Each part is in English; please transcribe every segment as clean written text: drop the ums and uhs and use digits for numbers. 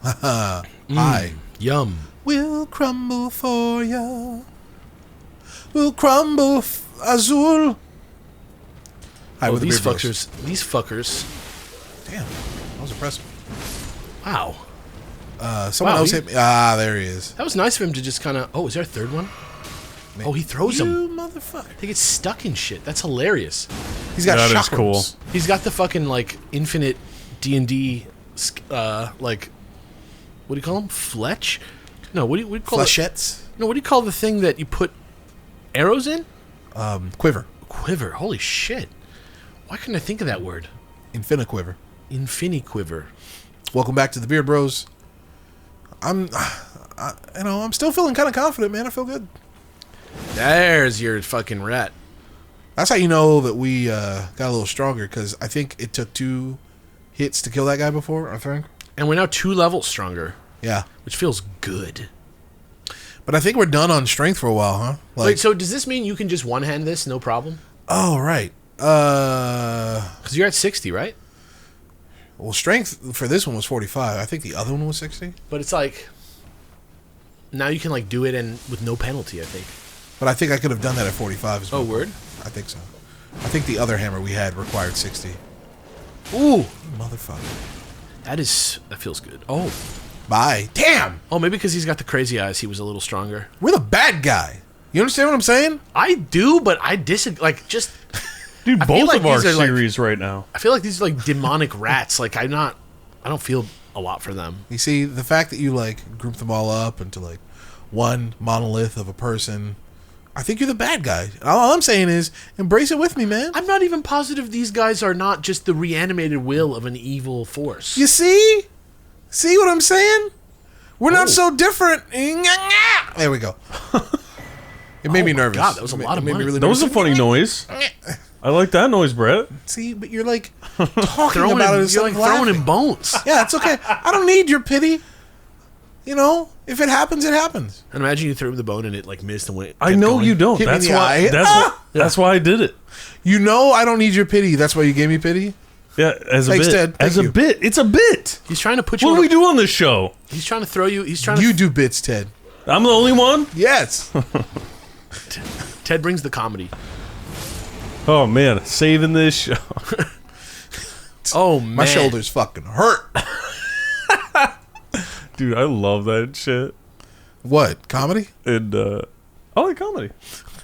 Hi. Yum. We'll crumble for ya. We'll crumble Azul. Hi, with these the beard fuckers. bros. These fuckers. Damn, that was impressive. Wow. Someone else hit me. Ah, there he is. That was nice of him to just kind of... Oh, is there a third one? Oh, he throws you them. Motherfucker. They get stuck in shit. That's hilarious. He's got That is chakrams. cool. He's got the fucking, like, infinite D&D, like... What do you call them? Fletch? No, what do you call it? Flechettes. No, what do you call the thing that you put arrows in? Quiver. Quiver. Holy shit. Why couldn't I think of that word? Infiniquiver. Infiniquiver. Welcome back to the Beard Bros. I'm still feeling kind of confident, man. I feel good. There's your fucking rat. That's how you know that we got a little stronger, because I think it took 2 hits to kill that guy before, I think. And we're now 2 levels stronger. Yeah. Which feels good. But I think we're done on strength for a while, huh? Wait, so does this mean you can just one-hand this, no problem? Oh, right. Because you're at 60, right? Well, strength for this one was 45. I think the other one was 60. But it's like... Now you can, like, do it and with no penalty, I think. But I think I could have done that at 45 as well. Oh, word? I think so. I think the other hammer we had required 60. Ooh! You motherfucker. That feels good. Oh. Bye. Damn! Oh, maybe because he's got the crazy eyes, he was a little stronger. We're the bad guy. You understand what I'm saying? I do, but I disagree. Like, just... Dude, I feel both like of our these are, like- series right now. I feel like these are, like, demonic rats. Like, I don't feel a lot for them. You see, the fact that you, like, group them all up into, like, one monolith of a person, I think you're the bad guy. All I'm saying is, embrace it with me, man. I'm not even positive these guys are not just the reanimated will of an evil force. You see? See what I'm saying? We're not so different. There we go. It made me nervous. God, that was a lot of It made me money. really That was a nervous. funny noise. I like that noise, Brett. See, but you're like talking Throwing about him, it. you're instead like of throwing laughing. him bones. Yeah, it's okay. I don't need your pity. You know, if it happens, it happens. And imagine you threw him the bone and it like missed and went. I kept know going. you don't. Hit me in That's the why. eye. That's why I did it. You know, I don't need your pity. That's why you gave me pity. Yeah, as a Thanks, bit. Ted. Thank As you. a bit. It's a bit. He's trying to put you. What on do we a- do on this show? He's trying to throw you. He's trying You to. do bits, Ted. I'm the only one? Yes. Ted brings the comedy. Oh, man. Saving this show. Oh man, My shoulders fucking hurt. Dude, I love that shit. What? Comedy? And, I like comedy.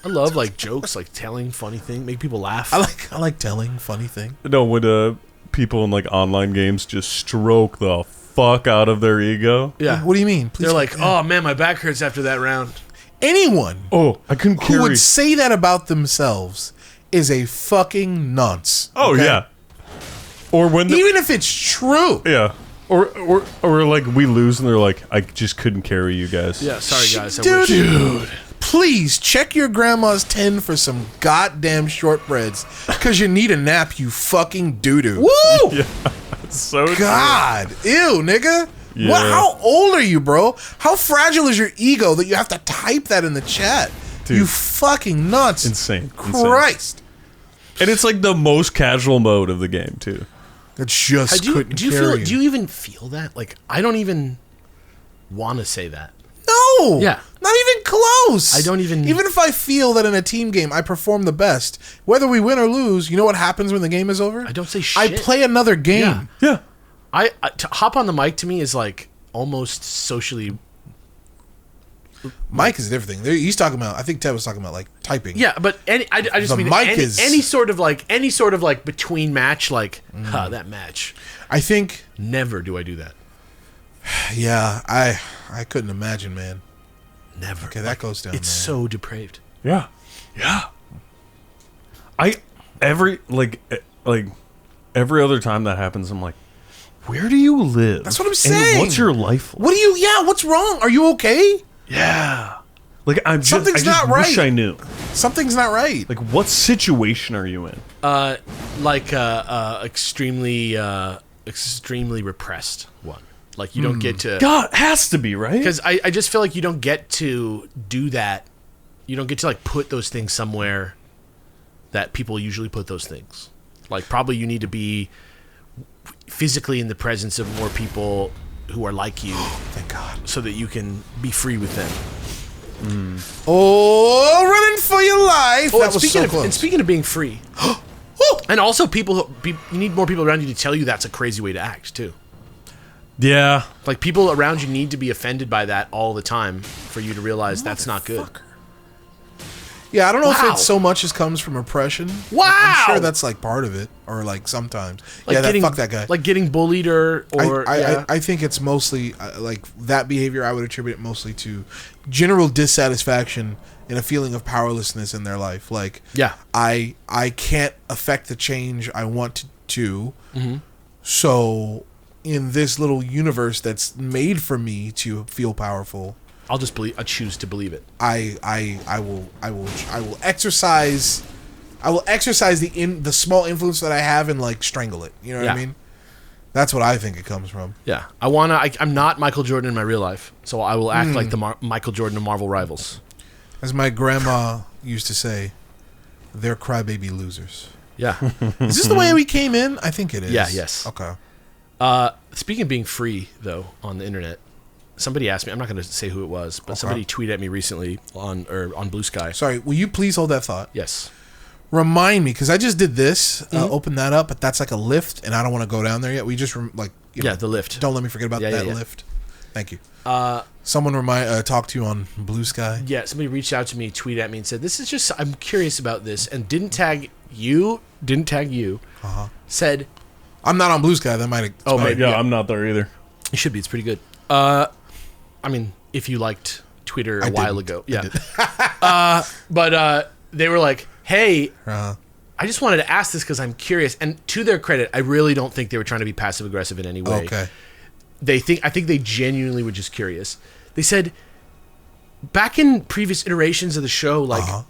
I love like jokes, like telling funny thing, make people laugh. I like telling funny thing. No, when people in, like, online games just stroke the fuck out of their ego. Yeah, What do you mean? Please they're like, oh man, my back hurts after that round. anyone Oh, I couldn't who carry... would say that about themselves is a fucking nonce. Oh, okay? yeah. Or when... Even if it's true. yeah. Or like, we lose and they're like, I just couldn't carry you guys. Yeah, sorry guys. I Dude, wish. please check your grandma's tin for some goddamn shortbreads, because you need a nap, you fucking doo-doo. Woo! Yeah. So true. God. Ew, nigga. Yeah. What? How old are you, bro? How fragile is your ego that you have to type that in the chat? Dude. You fucking nuts. Insane. Christ. And it's like the most casual mode of the game, too. That just couldn't do you carry feel? Do you even feel that? Like, I don't even want to say that. No. Yeah. Not even close. I don't even- Even if I feel that in a team game I perform the best, whether we win or lose, you know what happens when the game is over? I don't say I shit. play another game. Yeah. Yeah. To hop on the mic to me is like almost socially. Mike is a different thing. He's talking about, I think Ted was talking about like typing. Yeah, but I just The mean mic any, is- any sort of like between match, like that match. I think, Never do I do that. yeah, I couldn't imagine, man. Never. Okay, that goes down, It's man. so depraved. Yeah. Yeah. Every other time that happens, I'm like, where do you live? That's what I'm And saying. what's your life like? What do you, yeah, what's wrong? Are you okay? Yeah. Like, I just Something's not wish right. I knew. Something's not right. Like, what situation are you in? Extremely repressed one. Like you don't get to God, has to be, right? because I just feel like you don't get to do that. You don't get to like put those things somewhere that people usually put those things. Like probably you need to be physically in the presence of more people who are like you, Thank God. so that you can be free with them. Oh, running for your life. That was so close. And speaking of being free, and also you need more people around you to tell you that's a crazy way to act too. Yeah. Like, people around you need to be offended by that all the time for you to realize that's not good. Yeah, I don't know if Wow. it so much as comes from oppression. Wow. I'm sure that's like part of it, or like sometimes. Like Fuck that guy. Like getting bullied or I think it's mostly like that behavior. I would attribute it mostly to general dissatisfaction and a feeling of powerlessness in their life. Like, Yeah. I can't affect the change I want to. Mm-hmm. So in this little universe that's made for me to feel powerful, I'll just believe. I choose to believe it. I will exercise the small influence that I have and like strangle it. You know what I Yeah. mean? That's what I think it comes from. Yeah, I'm not Michael Jordan in my real life, so I will act like the Michael Jordan of Marvel Rivals. As my grandma used to say, they're crybaby losers. Yeah. Is this the way we came in? I think it is. Yeah, yes. Okay. Speaking of being free, though, on the internet, somebody asked me. I'm not going to say who it was, but somebody tweeted at me recently on Blue Sky. Sorry, will you please hold that thought? Yes. Remind me, because I just did this, open that up, but that's like a lift, and I don't want to go down there yet. We just, The lift. Don't let me forget about that lift. Thank you. Someone talk to you on Blue Sky? Yeah, somebody reached out to me, tweeted at me, and said, "This is just, I'm curious about this," and didn't tag you, said, I'm not on Blue Sky. That might. Oh, maybe. Yeah, I'm not there either. You should be. It's pretty good. I mean, if you liked Twitter a while ago. Yeah. But they were like, hey, I just wanted to ask this because I'm curious. And to their credit, I really don't think they were trying to be passive-aggressive in any way. Okay. I think they genuinely were just curious. They said, back in previous iterations of the show, like,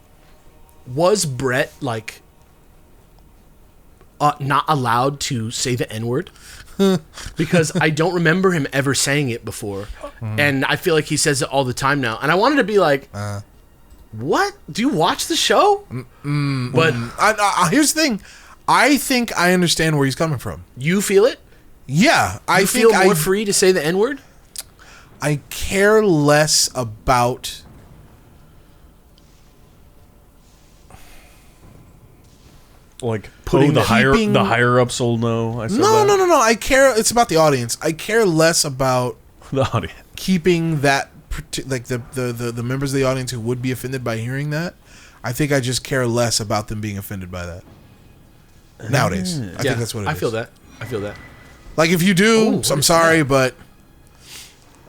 was Brett, like, not allowed to say the N-word? Because I don't remember him ever saying it before. And I feel like he says it all the time now. And I wanted to be like, what? Do you watch the show? But here's the thing. I think I understand where he's coming from. You feel it? Yeah. I feel more free to say the N-word? I care less about... Like Putting the keeping- higher ups will know. I said No. that. I care... It's about the audience. I care less about The audience. keeping that... Like the members of the audience who would be offended by hearing that. I think I just care less about them being offended by that. Nowadays. I think that's what it is. I feel that. Like, if you do, Ooh, I'm sorry, but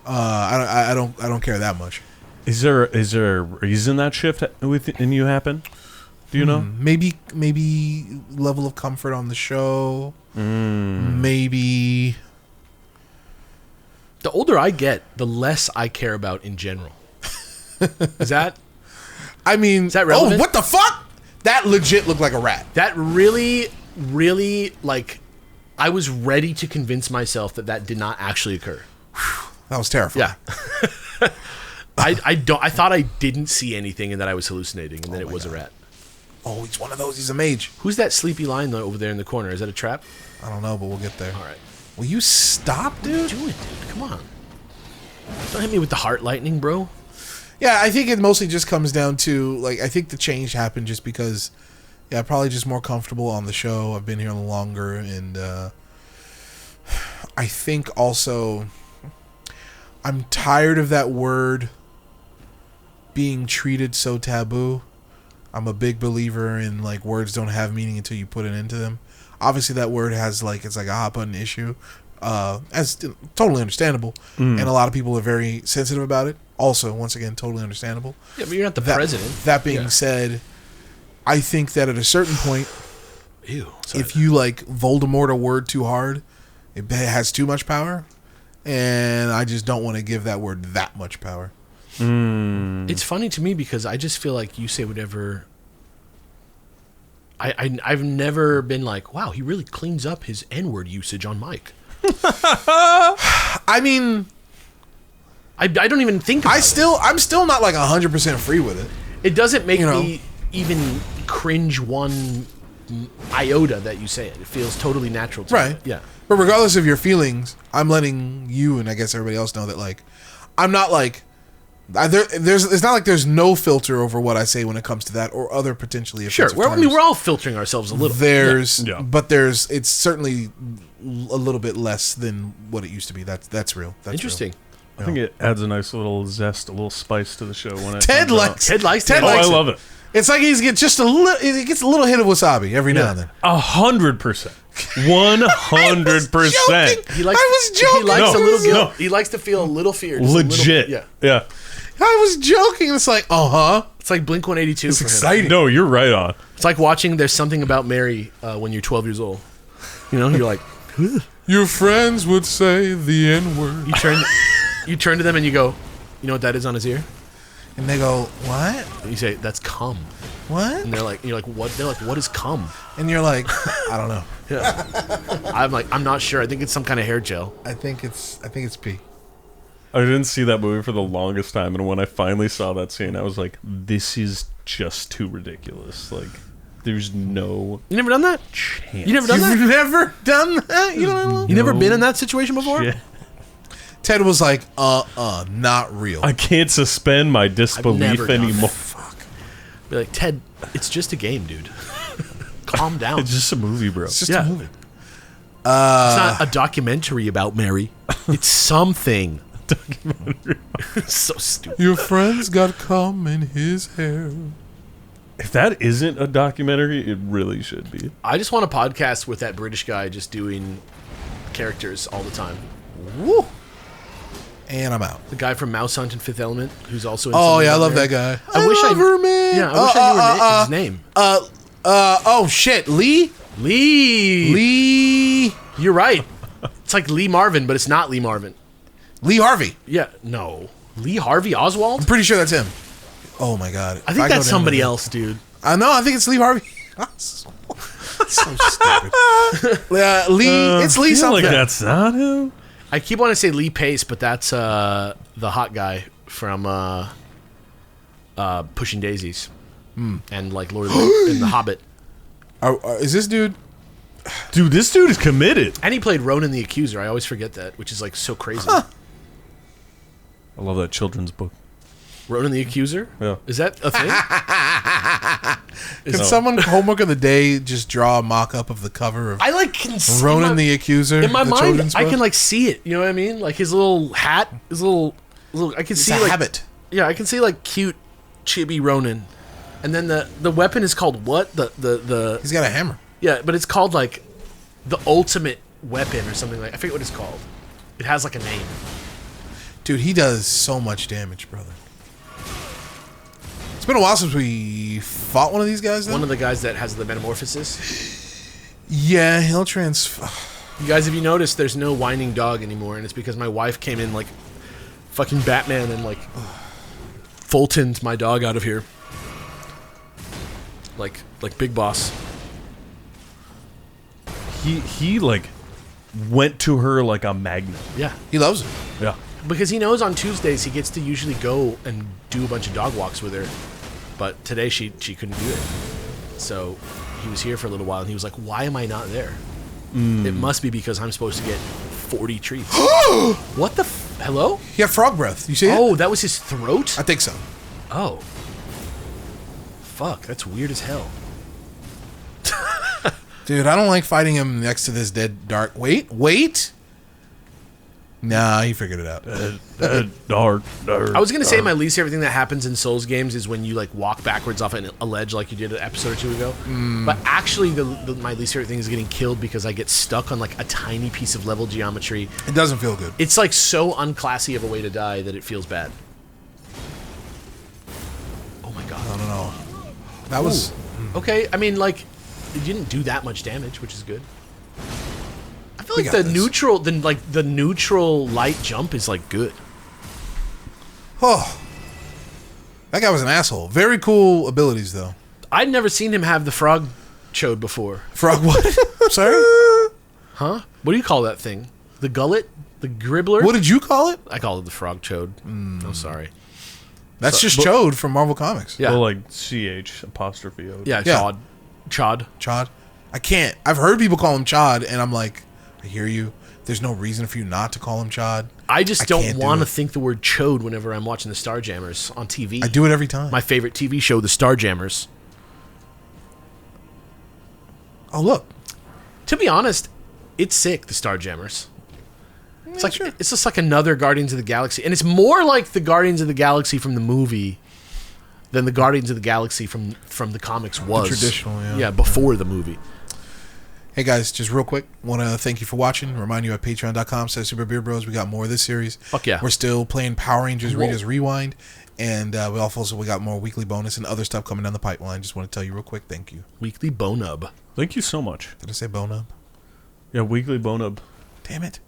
I don't care that much. Is there a reason that shift within you happened? Do you know? Maybe level of comfort on the show. Maybe The older I get, the less I care about in general. Is that relevant? Oh, what the fuck? That legit looked like a rat. That really, really, like, I was ready to convince myself that did not actually occur. That was terrifying. Yeah. I thought I didn't see anything and that I was hallucinating, and then it was a rat. Oh, he's one of those. He's a mage. Who's that sleepy lion though over there in the corner? Is that a trap? I don't know, but we'll get there. All right. Will you stop, dude? Do it, dude. Come on. Don't hit me with the heart lightning, bro. Yeah, I think it mostly just comes down to, like, I think the change happened just because, probably just more comfortable on the show. I've been here longer, and I think also I'm tired of that word being treated so taboo. I'm a big believer in, like, words don't have meaning until you put it into them. Obviously, that word has, like, it's like a hot button issue. As totally understandable. And a lot of people are very sensitive about it. Also, once again, totally understandable. Yeah, but you're not the president. That being said, I think that at a certain point, if you, like, Voldemort a word too hard, it has too much power. And I just don't want to give that word that much power. It's funny to me because I just feel like you say whatever. I've never been like, wow, he really cleans up his N-word usage on mic. I mean, I don't even think about I'm still not like 100% free with it. It doesn't make me even cringe one iota that you say it. It feels totally natural to Right. me. Yeah. But regardless of your feelings, I'm letting you and I guess everybody else know that like I'm not like it's not like there's no filter over what I say when it comes to that or other potentially Sure. offensive I mean, terms. we're all filtering ourselves a little. Yeah. But it's certainly a little bit less than what it used to be. That's real. That's Interesting. I think it adds a nice little zest, a little spice to the show when it Ted comes out. likes Ted likes Ted it. Oh, likes I it. love it. It's like he gets a little hit of wasabi every now and then. 100%. 100%. He likes, I was joking. He likes No, a little guilt. no. He likes to feel a little fear. just a Legit. little- Yeah. I was joking. It's like, It's like Blink 182 It's for him. exciting. No, you're right on. It's like watching There's Something About Mary when you're 12 years old. You know, you're like, Your friends would say the N-word. you turn to them and you go, you know what that is on his ear? And they go, what? And you say, that's cum. What? And you're like, what? They're like, what is cum? And you're like, I don't know. I'm like, I'm not sure. I think it's some kind of hair gel. I think it's pee. I didn't see that movie for the longest time, and when I finally saw that scene, I was like, this is just too ridiculous. Like, there's no You never done that? chance. You never done that? You've never done that? You know? You never been in that situation before? Shit. Ted was like, not real. I can't suspend my disbelief never done anymore. Be like, Ted, it's just a game, dude. Calm down. It's just a movie, bro. It's just Yeah. a movie. It's not a documentary about Mary. It's something. So stupid. Your friend's got cum in his hair. If that isn't a documentary, it really should be. I just want a podcast with that British guy just doing characters all the time. Woo! And I'm out. The guy from Mouse Hunt and Fifth Element, who's also in Oh Something yeah, I About love Mary. that guy. I wish love her, man. Yeah, I wish I knew his name. Oh shit, Lee. Lee. You're right. It's like Lee Marvin, but it's not Lee Marvin. Lee Harvey. Yeah, no. Lee Harvey Oswald? I'm pretty sure that's him. Oh my god. I think that's somebody else, dude. I know. I think it's Lee Harvey. so stupid. It's Lee I feel something. like that's not him. I keep wanting to say Lee Pace, but that's the hot guy from Pushing Daisies and like Lord of the, and The Hobbit. Is this dude? Dude, this dude is committed. And he played Ronin the Accuser. I always forget that, which is like so crazy. I love that children's book. Ronin the Accuser? Yeah. Is that a thing? Can someone homework of the day just draw a mock-up of the cover of I like can see Ronin the Accuser? in my the mind. children's I book? can like see it. You know what I mean? Like his little hat, his little. I can It's see a like habit. Yeah, I can see like cute, chibi Ronin, and then the weapon is called what? The He's got a hammer. yeah, but it's called like the ultimate weapon or something like. I forget what it's called. It has like a name. Dude, he does so much damage, brother. It's been a while since we fought one of these guys, though. One of the guys that has the metamorphosis. Yeah, he'll You guys, have you noticed there's no whining dog anymore, and it's because my wife came in like fucking Batman and like Fultoned my dog out of here. Like Big Boss. He like went to her like a magnet. Yeah. He loves it. Yeah. Because he knows on Tuesdays he gets to usually go and do a bunch of dog walks with her. But today she couldn't do it. So he was here for a little while and he was like, why am I not there? It must be because I'm supposed to get 40 treats. What the hello? He had frog breath. You see it? Oh, that was his throat? I think so. Oh. Fuck, that's weird as hell. Dude, I don't like fighting him next to this dead dark. Wait. Nah, he figured it out. Dark. I was gonna say my least favorite thing that happens in Souls games is when you like walk backwards off a ledge like you did an episode or two ago. But actually, my least favorite thing is getting killed because I get stuck on like a tiny piece of level geometry. It doesn't feel good. It's like so unclassy of a way to die that it feels bad. Oh my god. I don't know. That was... Okay, I mean like it didn't do that much damage, which is good. I feel We like got the neutral light jump is like good. Oh. That guy was an asshole. Very cool abilities, though. I'd never seen him have the frog chode before. Frog what? Sorry? Huh? What do you call that thing? The gullet? The gribbler? What did you call it? I call it the frog chode. I'm sorry. That's just Chode from Marvel Comics. Yeah. Well, like CH apostrophe O. Yeah, Yeah. chod. Chod. Chod. I can't. I've heard people call him Chad, and I'm like, I hear you. There's no reason for you not to call him Chad. I just don't can't do want to it. think the word chode whenever I'm watching the Starjammers on TV. I do it every time. My favorite TV show, the Starjammers. Oh, look. To be honest, it's sick, the Starjammers. It's like sure. it's just like another Guardians of the Galaxy, and it's more like the Guardians of the Galaxy from the movie than the Guardians of the Galaxy from the comics was. The traditional, yeah. Yeah, before the movie. Hey guys, just real quick, want to thank you for watching. Remind you at patreon.com/Super Beer Bros. We got more of this series. Fuck yeah. We're still playing Power Rangers Whoa. Rita's Rewind, and we got more weekly bonus and other stuff coming down the pipeline. Just want to tell you real quick, thank you. Weekly Bonub. Thank you so much. Did I say bone up? Yeah, weekly Bonub. Damn it.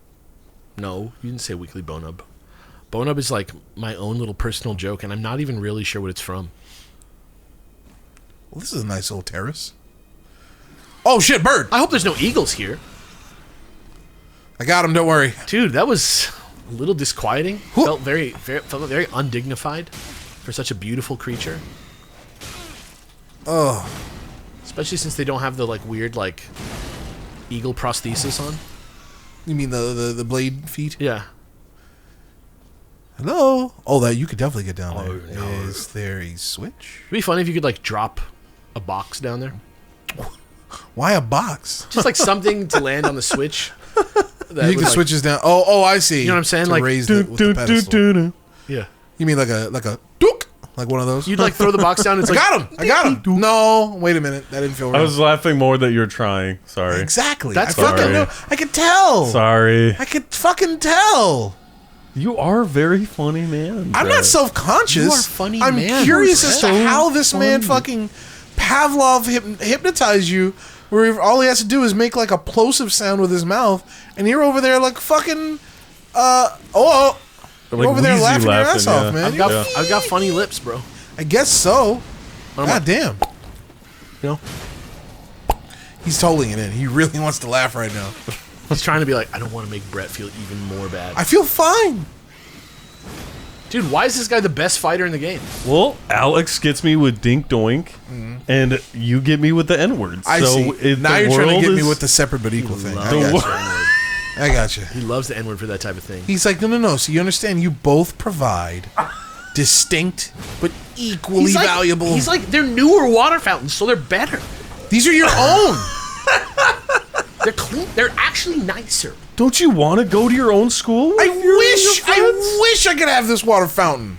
No, you didn't say Weekly Bonub. Bonub is like my own little personal joke, and I'm not even really sure what it's from. Well, this is a nice little terrace. Oh shit, bird! I hope there's no eagles here. I got him, don't worry. Dude, that was a little disquieting. Felt very undignified for such a beautiful creature. Oh. Especially since they don't have the like weird like eagle prosthesis on. You mean the blade feet? Yeah. Hello? Oh, that you could definitely get down Oh, there. no. Is there a switch? It'd be funny if you could like drop a box down there. Why a box? Just like something to land on the switch. That You can was, switch this down. Oh, I see. You know what I'm saying? To Like, raise the, with the pedestal. Yeah. You mean like a dook? Like one of those? You'd like throw the box down. And it's I like, got him. No, wait a minute. That didn't feel right. I was laughing more that you're trying. Sorry. Exactly. That's I fucking sorry. know. I could tell. Sorry. I could fucking tell. You are a very funny man. I'm Brett. not self-conscious. You are a funny I'm man, curious as to Brett. how this man funny. fucking Pavlov hypnotized you, where all he has to do is make like a plosive sound with his mouth, and you're over there like fucking, Like you're over there wheezy laughing your ass yeah. off, man. I've got funny lips, bro. I guess so. I'm God damn. You know, He's totally it in. He really wants to laugh right now. he's trying to be like, I don't want to make Brett feel even more bad. I feel fine. Dude, why is this guy the best fighter in the game? Well, Alex gets me with Dink Doink, and you get me with the N word. I so see. Now you're trying to get me with the separate but equal thing. I Loves got the you. N-word. I got you. He loves the N-word for that type of thing. He's like, no. So you understand? You both provide distinct but equally He's like, valuable. He's like, they're newer water fountains, so they're better. These are your own. They're clean. They're actually nicer. Don't you want to go to your own school? I wish I could have this water fountain.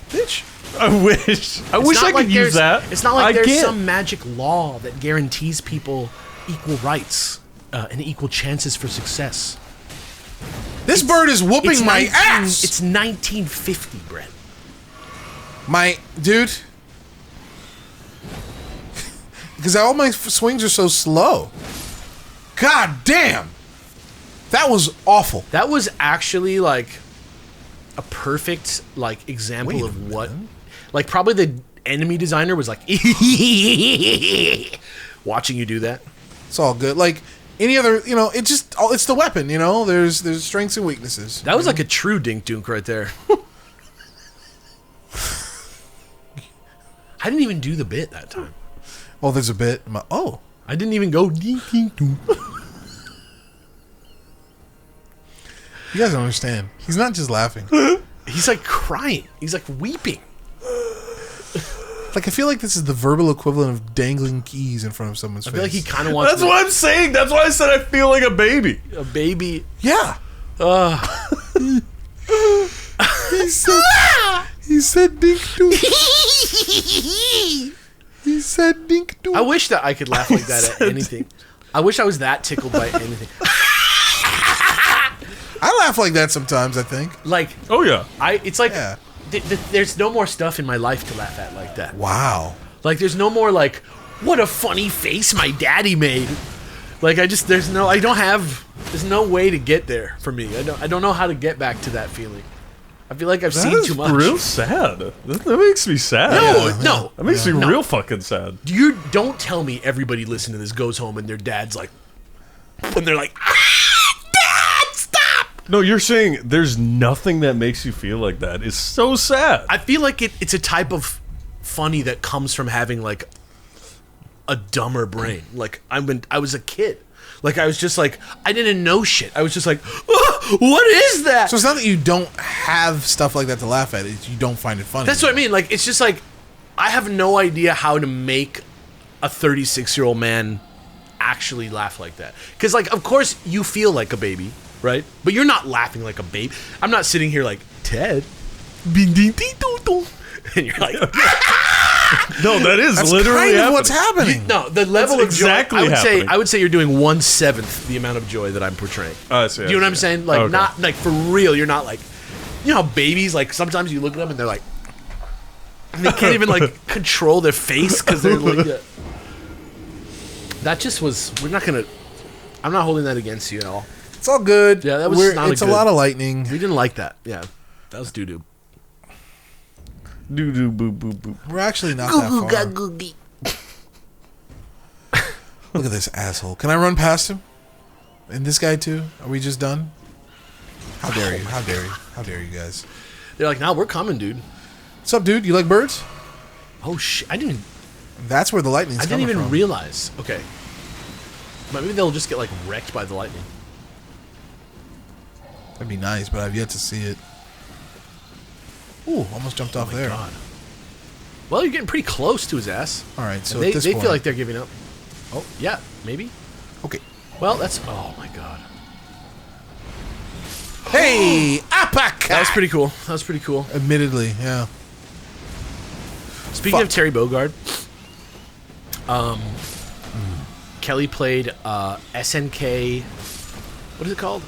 Bitch. I wish. I It's wish not I like could use there's- that. It's not like I there's can't. some magic law that guarantees people equal rights and equal chances for success. This bird is whooping my ass. It's 1950, Brett. My dude. Because all my swings are so slow. God damn. That was awful. That was actually like a perfect like example Wait a of what, minute. like probably the enemy designer was like watching you do that. It's all good. Like any other, it's the weapon, There's strengths and weaknesses. That was like a true dink dunk right there. I didn't even do the bit that time. Oh, there's a bit. I didn't even go dink dink dunk. You guys don't understand. He's not just laughing. He's like crying. He's like weeping. Like, I feel like this is the verbal equivalent of dangling keys in front of someone's I face. feel like he kind of wants That's what I'm saying. That's why I said I feel like a baby. a baby. Yeah. He said dink dook. He said dink dook. I wish that I could laugh like that at anything. I wish I was that tickled by anything. I laugh like that sometimes, I think. Like, Oh yeah. it's like Yeah. there's no more stuff in my life to laugh at like that. Wow. Like, there's no more like, what a funny face my daddy made. Like, there's no way to get there for me. I don't know how to get back to that feeling. I feel like I've That seen is too much. real sad. That makes me sad. No. That makes me No. real fucking sad. You don't tell me everybody listening to this goes home and their dad's like, when they're like, Dad, stop! No, you're saying there's nothing that makes you feel like that. It's so sad. I feel like it's a type of funny that comes from having like a dumber brain. Like I was a kid. Like I was just like I didn't know shit. I was just like, oh, what is that? So it's not that you don't have stuff like that to laugh at. It's you don't find it funny. That's what I mean. Like it's just like I have no idea how to make a 36-year-old man actually laugh like that. Because like of course you feel like a baby, right? But you're not laughing like a baby. I'm not sitting here like Ted. Bing ding ding dong dong. And you're like, No, that's That's literally kind of happening. what's happening. no, the level That's of joy. exactly I would happening. say you're doing 1/7 the amount of joy that I'm portraying. I see, Do you know what I'm I see. saying? Like Okay. not like for real. You're not like, you know how babies like sometimes you look at them and they're like, and they can't even like control their face because they're like. That just was. We're not gonna. I'm not holding that against you at all. It's all good. Yeah, that was not It's a a good- lot of lightning. We didn't like that. Yeah, that was doo doo. Do do boo boo boo. We're actually not that far. Look at this asshole. Can I run past him? And this guy too? Are we just done? How dare you? How dare you? How dare you guys? They're like, "Nah, we're coming, dude." What's up, dude? You like birds? Oh shit! I didn't That's where the lightning's coming even from. realize. Okay, but maybe they'll just get like wrecked by the lightning. That'd be nice, but I've yet to see it. Ooh, almost jumped off there. God. Well, you're getting pretty close to his ass. All right, so And at this they point, feel like they're giving up. Oh yeah, maybe. okay. Well, that's. Oh my god. Hey, uppercut. That was pretty cool. That was pretty cool. Admittedly, yeah. Speaking Fuck. of Terry Bogard, Kelly played SNK. What is it called?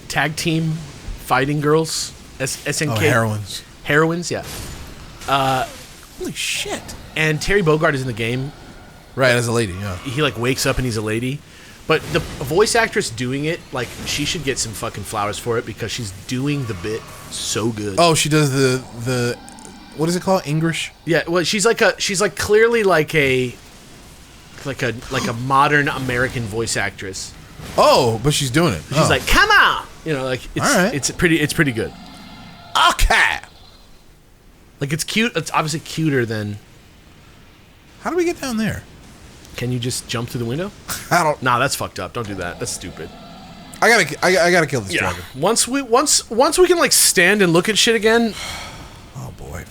Tag Team Fighting Girls. SNK. Oh, heroines. Heroines, yeah. Holy shit. And Terry Bogard is in the game. Right, as a lady, yeah. He like wakes up and he's a lady. But the voice actress doing it, like she should get some fucking flowers for it because she's doing the bit so good. Oh, she does the what is it called? English? Yeah, well, she's like clearly like a modern American voice actress. Oh, but she's doing it. She's like, "Come on," you know, like it's All right. it's pretty good. okay. Like it's cute. It's obviously cuter than. How do we get down there? Can you just jump through the window? I don't. Nah, that's fucked up. Don't do that. That's stupid. I gotta kill this dragon. Once we can like stand and look at shit again, Oh boy.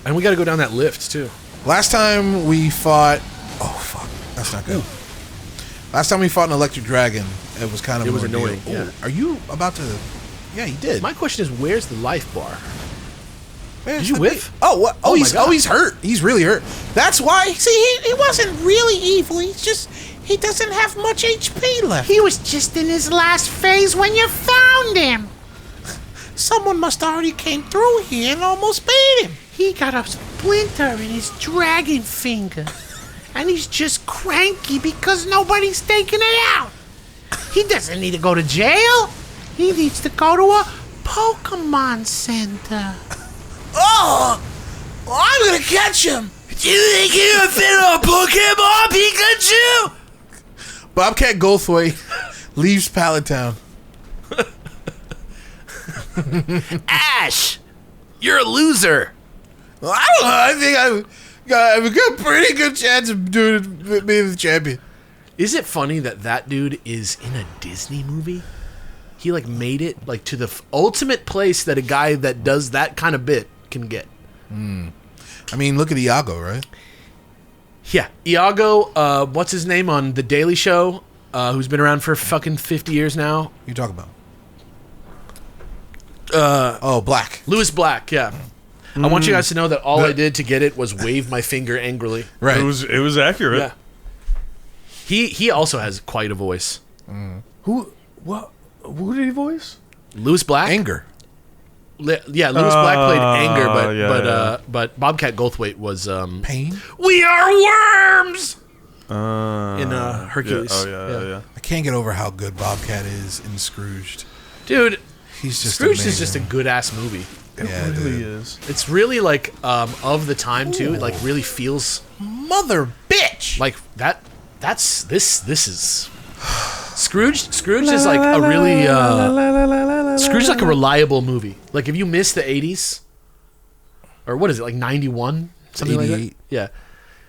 and we got to go down that lift too. Last time we fought. Oh fuck, that's not good. Last time we fought an electric dragon, it was kind of. It was an ordeal. annoying, yeah. Ooh, are you about to? Yeah, he did. My question is, where's the life bar? Where's Did you the whiff? big- Oh, what? Oh, Oh my he's God. he's hurt. He's really hurt. That's why. See, he wasn't really evil. He doesn't have much HP left. He was just in his last phase when you found him. Someone must already came through here and almost beat him. He got a splinter in his dragon finger. And he's just cranky because nobody's taking it out. He doesn't need to go to jail. He needs to go to a Pokemon Center. Oh, I'm gonna catch him. Do you think you're fit on Pokemon Pikachu? Bobcat Goldthwait leaves Pallet Town. Ash, you're a loser. Well, I don't know. I think I have a pretty good chance of being the champion. Is it funny that dude is in a Disney movie? He like made it like to the ultimate place that a guy that does that kind of bit can get. I mean, look at Iago, right? Yeah, Iago. What's his name on The Daily Show? Who's been around for fucking 50 years now? What you talking about? Black. Louis Black. Yeah. I want you guys to know that all I did to get it was wave my finger angrily. Right. It was accurate. Yeah. He also has quite a voice. Who did he voice? Louis Black. Anger. Yeah, Louis Black played Anger, yeah. but Bobcat Goldthwait was Pain. We are worms In in Hercules. Yeah. I can't get over how good Bobcat is in Scrooged. Dude, He's just Scrooge amazing. is just a good ass movie. It Yeah, really dude. is. It's really like of the time too. It like really feels Mother bitch. like that. That's this is Scrooge. Scrooge is like a really Scrooge is like a reliable movie. Like if you miss the 80s or what is it like 91 something like that. 88. Yeah,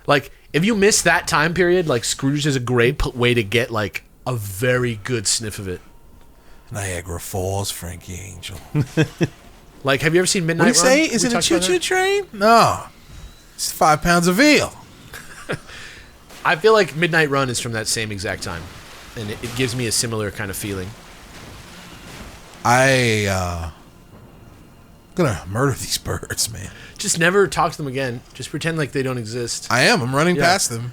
like If you miss that time period, like Scrooge is a great way to get like a very good sniff of it. Niagara Falls, Frankie Angel. Like, have you ever seen Midnight What do you Run? say? Is it a choo-choo train? No. It's 5 pounds of veal. I feel like Midnight Run is from that same exact time, and it gives me a similar kind of feeling. Gonna murder these birds, man. Just never talk to them again. Just pretend like they don't exist. I am. I'm running past them.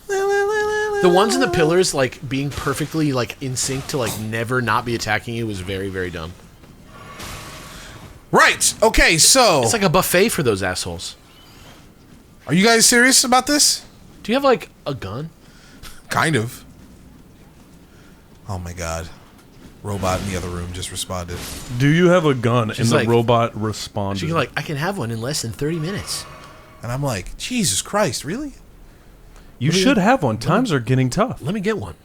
The ones in the pillars, like, being perfectly, like, in sync to, like, never not be attacking you was very, very dumb. Right. Okay, so... It's like a buffet for those assholes. Are you guys serious about this? Do you have, like, a gun? Kind of. Oh my god. Robot in the other room just responded. Do you have a gun? She's and the like- robot responded. She's like, I can have one in less than 30 minutes. And I'm like, Jesus Christ, really? You should have one. Times are getting tough. Let me get one.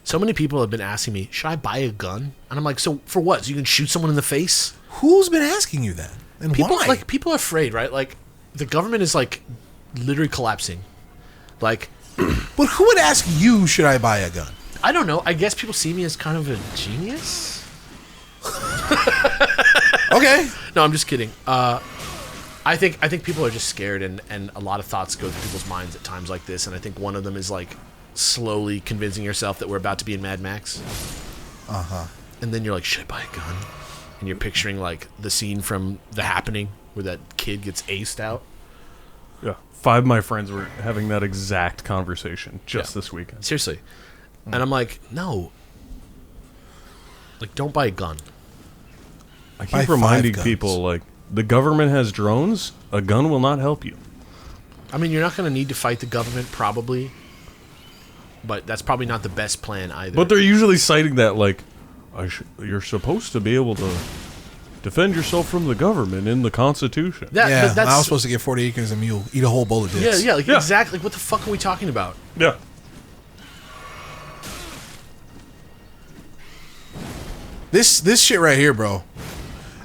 So many people have been asking me, should I buy a gun? And I'm like, so for what? So you can shoot someone in the face? Who's been asking you that? And People why? like people are afraid, right? Like the government is like literally collapsing. Like But who would ask you, should I buy a gun? I don't know. I guess people see me as kind of a genius. Okay. No, I'm just kidding. I think people are just scared, and a lot of thoughts go through people's minds at times like this. And I think one of them is like slowly convincing yourself that we're about to be in Mad Max. And then you're like, should I buy a gun? And you're picturing like the scene from The Happening where that kid gets aced out. Yeah. 5 of my friends were having that exact conversation just this weekend. Seriously. And I'm like, no. Like, don't buy a gun. I Buy keep 5 reminding guns. people, like, the government has drones. A gun will not help you. I mean, you're not going to need to fight the government, probably. But that's probably not the best plan either. But they're usually citing that, like, you're supposed to be able to defend yourself from the government in the Constitution. Yeah, but that's, I was supposed to get 40 acres and mule, eat a whole bowl of dicks. like, exactly. Like, what the fuck are we talking about? Yeah. This shit right here, bro.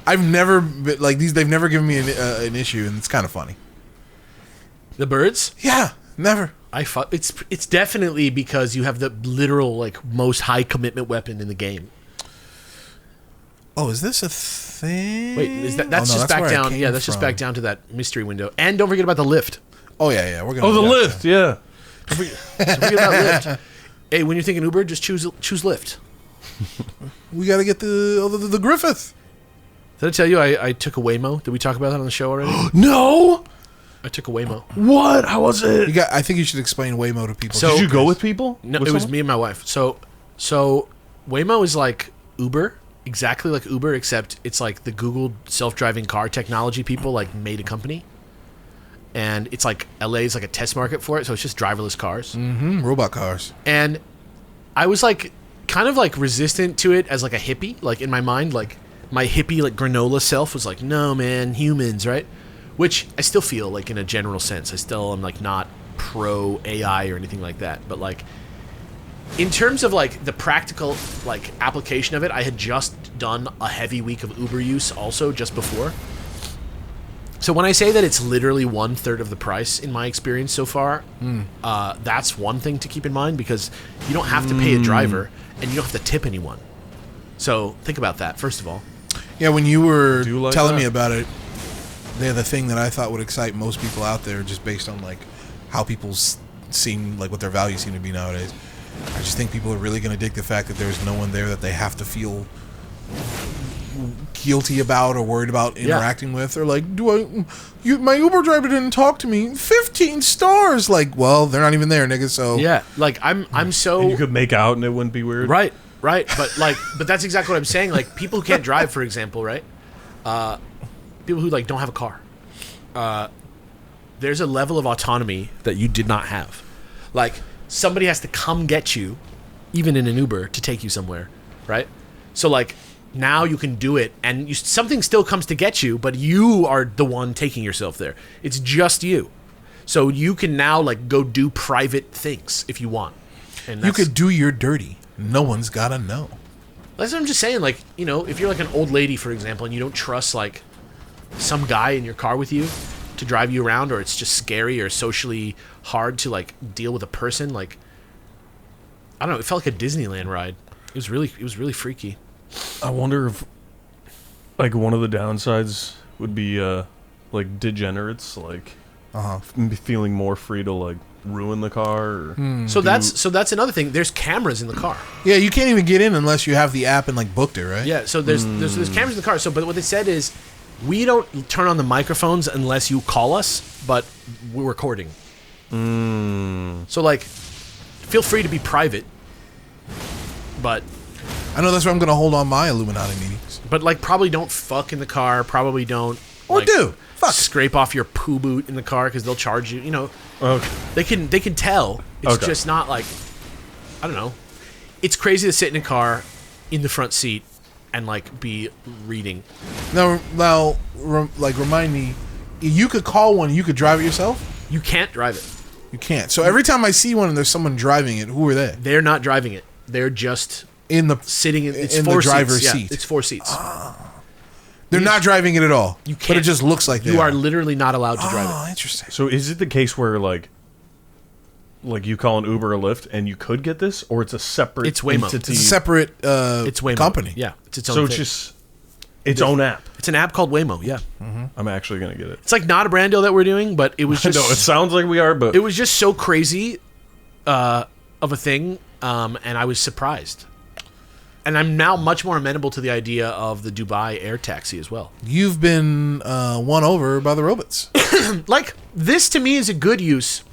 I've never been, like these. They've never given me an issue, and it's kind of funny. The birds? Yeah, never. It's definitely because you have the literal, like, most high commitment weapon in the game. Oh, is this a thing? Wait, is that's Oh, no, just back where it down? came Yeah, that's just from. back down to that mystery window. And don't forget about the lift. Oh yeah, we're gonna. Oh, the do that. lift, yeah. Don't forget about lift. Hey, when you're thinking Uber, just choose Lyft. We gotta get the Griffith. Did I tell you I took a Waymo? Did we talk about that on the show already? No! I took a Waymo. What? How was it? I think you should explain Waymo to people. So- Did you go with people? No, With it was someone? me and my wife. So Waymo is like Uber, exactly like Uber, except it's like the Google self-driving car technology people like made a company, and it's like LA is like a test market for it. So it's just driverless cars. robot cars. And I was like kind of like resistant to it as like a hippie, like in my mind, like my hippie like granola self was like, no man, humans, right? Which I still feel like in a general sense. I still am like not pro AI or anything like that, but like in terms of like the practical like application of it, I had just done a heavy week of Uber use also just before. So when I say that it's literally 1/3 of the price in my experience so far, that's one thing to keep in mind because you don't have to pay a driver and you don't have to tip anyone. So think about that first of all. Yeah, when you were Do you like telling that? me about it, they're the thing that I thought would excite most people out there, just based on like how people seem like what their values seem to be nowadays. I just think people are really going to dig the fact that there's no one there that they have to feel guilty about or worried about interacting with, or like, my Uber driver didn't talk to me. 15 stars. Like, well, they're not even there, nigga. So Yeah, like I'm so And you could make out and it wouldn't be weird. right, but that's exactly what I'm saying. Like people who can't drive, for example, right? People who like don't have a car. There's a level of autonomy that you did not have. Like somebody has to come get you, even in an Uber, to take you somewhere, right? So like now you can do it, and something still comes to get you, but you are the one taking yourself there. It's just you. So you can now like go do private things if you want. And you could do your dirty. No one's got to know. That's what I'm just saying. Like, you know, if you're like an old lady, for example, and you don't trust like some guy in your car with you to drive you around, or it's just scary or socially hard to like deal with a person. Like, I don't know. It felt like a Disneyland ride. It was really freaky. I wonder if, like, one of the downsides would be, like, degenerates, like, feeling more free to, like, ruin the car. Or So that's another thing. There's cameras in the car. Yeah, you can't even get in unless you have the app and like booked it, right? Yeah. So there's cameras in the car. So, but what they said is, we don't turn on the microphones unless you call us, but we're recording. So like, feel free to be private, but. I know that's where I'm going to hold on my Illuminati meetings. But like, probably don't fuck in the car. Probably don't. Or like, do. Fuck. Scrape off your poo boot in the car because they'll charge you. You know, Okay. they can tell. It's Okay. just not like, I don't know. It's crazy to sit in a car in the front seat and like be reading. Now, remind me, you could call one, you could drive it yourself? You can't drive it. You can't. So every time I see one and there's someone driving it, who are they? They're not driving it. They're just In the sitting in. It's in four the driver's seats. seat. Yeah, it's 4 seats. They're not driving it at all. You But can't. it just looks like they You are literally not allowed to drive Oh, it. interesting. So is it the case where, like you call an Uber or Lyft and you could get this, or it's a separate It's Waymo. entity? It's a separate It's Waymo. company. Yeah, it's its own so thing. it's just its own app. It's an app called Waymo. Yeah, I'm actually going to get it. it's like not a brand deal that we're doing, but it was I just know, it sounds like we are, but it was just so crazy of a thing, and I was surprised. And I'm now much more amenable to the idea of the Dubai air taxi as well. You've been won over by the robots. Like, this to me is a good use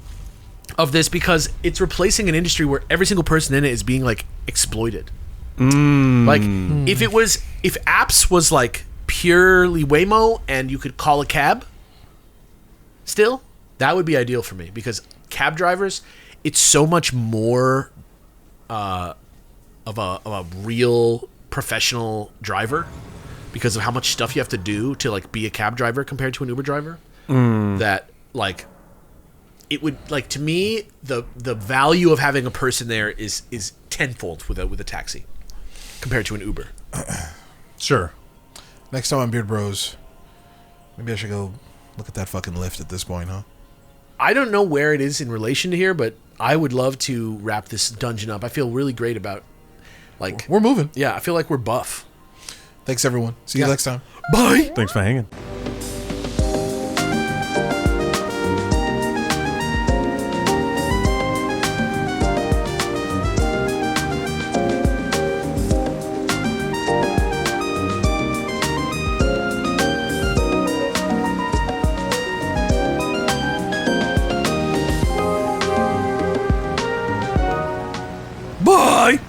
of this because it's replacing an industry where every single person in it is being like exploited. Like, if apps was like purely Waymo and you could call a cab, still, that would be ideal for me because cab drivers, it's so much more of a real professional driver because of how much stuff you have to do to like be a cab driver compared to an Uber driver. That like, it would, like, to me, the value of having a person there is tenfold with a taxi compared to an Uber. Sure. Next time on Beard Bros, maybe I should go look at that fucking Lyft at this point, huh? I don't know where it is in relation to here, but I would love to wrap this dungeon up. I feel really great about, like, We're moving. yeah, I feel like we're buff. Thanks, everyone. See you Yeah. next time. Bye. thanks for hanging. Bye!